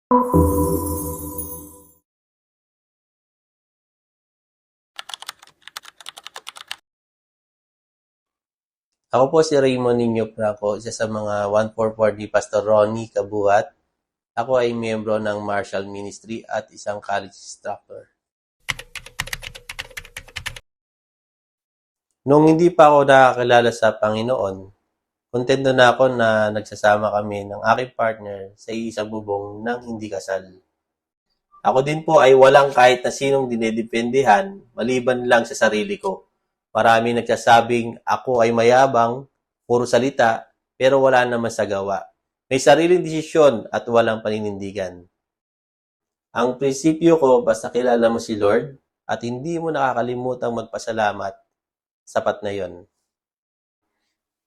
Ako po si Raymond Niño Franco, isa sa mga 144 ni Pastor Ronnie Kabuhat. Ako ay miyembro ng Marshall Ministry at isang college instructor. Nung hindi pa ako nakakilala sa Panginoon, kontento na ako na nagsasama kami ng aking partner sa isang bubong ng hindi kasal. Ako din po ay walang kahit na sinong dinedependihan maliban lang sa sarili ko. Marami nagsasabing ako ay mayabang, puro salita, pero wala naman sa gawa. May sariling desisyon at walang paninindigan. Ang prinsipyo ko, basta kilala mo si Lord at hindi mo nakakalimutang magpasalamat, sapat na yon.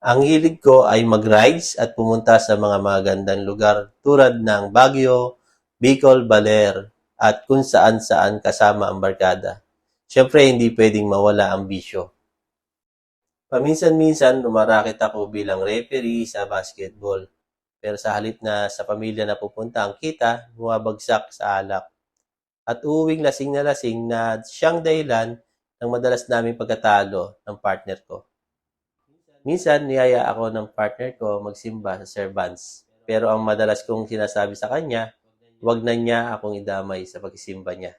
Ang hilig ko ay mag-rides at pumunta sa mga magandang lugar tulad ng Baguio, Bicol, Baler, at kung saan-saan kasama ang barkada. Siyempre, hindi pwedeng mawala ang bisyo. Paminsan-minsan, lumarakit ako bilang referee sa basketball. Pero sa halip na sa pamilya na pupunta ang kita, bumabagsak sa alak. At uuwing lasing na siyang dahilan ng madalas naming pagkatalo ng partner ko. Minsan, niyaya ako ng partner ko magsimba sa servants. Pero ang madalas kong sinasabi sa kanya, wag na niya akong idamay sa pagsisimba niya.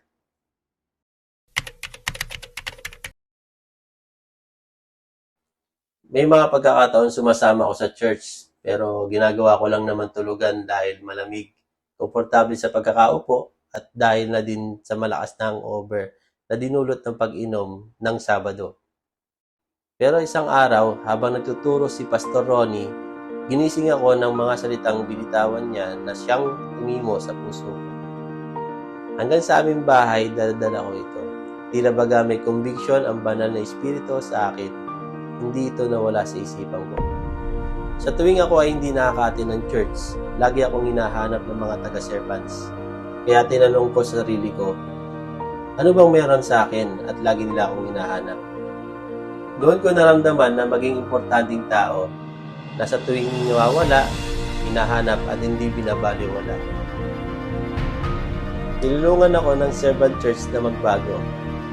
May mga pagkakataon sumasama ako sa church, pero ginagawa ko lang naman tulugan dahil malamig, komportable sa pagkakaupo, at dahil na din sa malakas na hangover na dinulot ng pag-inom ng Sabado. Pero isang araw, habang nagtuturo si Pastor Ronnie, ginising ako ng mga salitang binitawan niya na siyang tumimo sa puso ko. Hanggang sa aming bahay, daladala ko ito. Tila baga may conviction ang banal na espiritu sa akin. Hindi ito nawala sa isipan ko. Sa tuwing ako ay hindi nakaka-attend ng church, lagi akong hinahanap ng mga taga-servants. Kaya tinanong ko sa sarili ko, ano bang meron sa akin at lagi nila akong hinahanap? Doon ko naramdaman na maging importanteng tao na sa tuwing nawawala, hinahanap at hindi binabaliwala. Tinulungan ako ng servant church na magbago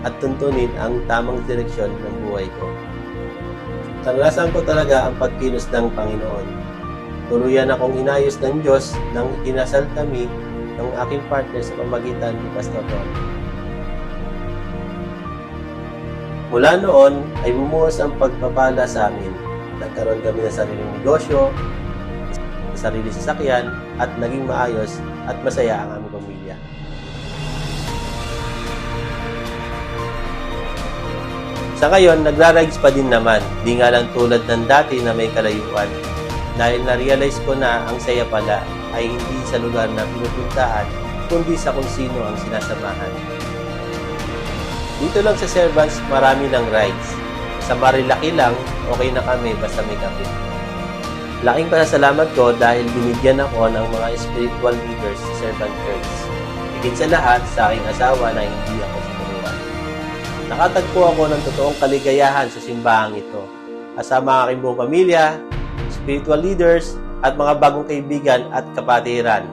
at tuntunin ang tamang direksyon ng buhay ko. Naranasan ko talaga ang pagkilos ng Panginoon. Tuluyan akong inayos ng Diyos nang ikinasal kami ng aking partner sa pamagitan ni Pastor Ron. Mula noon ay bumuhos ang pagpapala sa amin. Nagkaroon kami ng sariling negosyo, sarili sasakyan, at naging maayos at masaya ang aming pamilya. Sa ngayon, nagra-rides pa din naman, di nga lang tulad ng dati na may kalayuan. Dahil na-realize ko na ang saya pala ay hindi sa lugar na pinupuntahan, kundi sa kung sino ang sinasamahan. Dito lang sa Servants, marami ng rides. Sa Marilaki lang, okay na kami basta may kape. Laking pasasalamat ko dahil binigyan ako ng mga spiritual leaders sa Servant Church. Higit sa lahat, sa aking asawa na hindi ako sinuruan. Nakatagpo ako ng totoong kaligayahan sa simbahang ito. Kasama ang aking buong pamilya, spiritual leaders, at mga bagong kaibigan at kapatiran.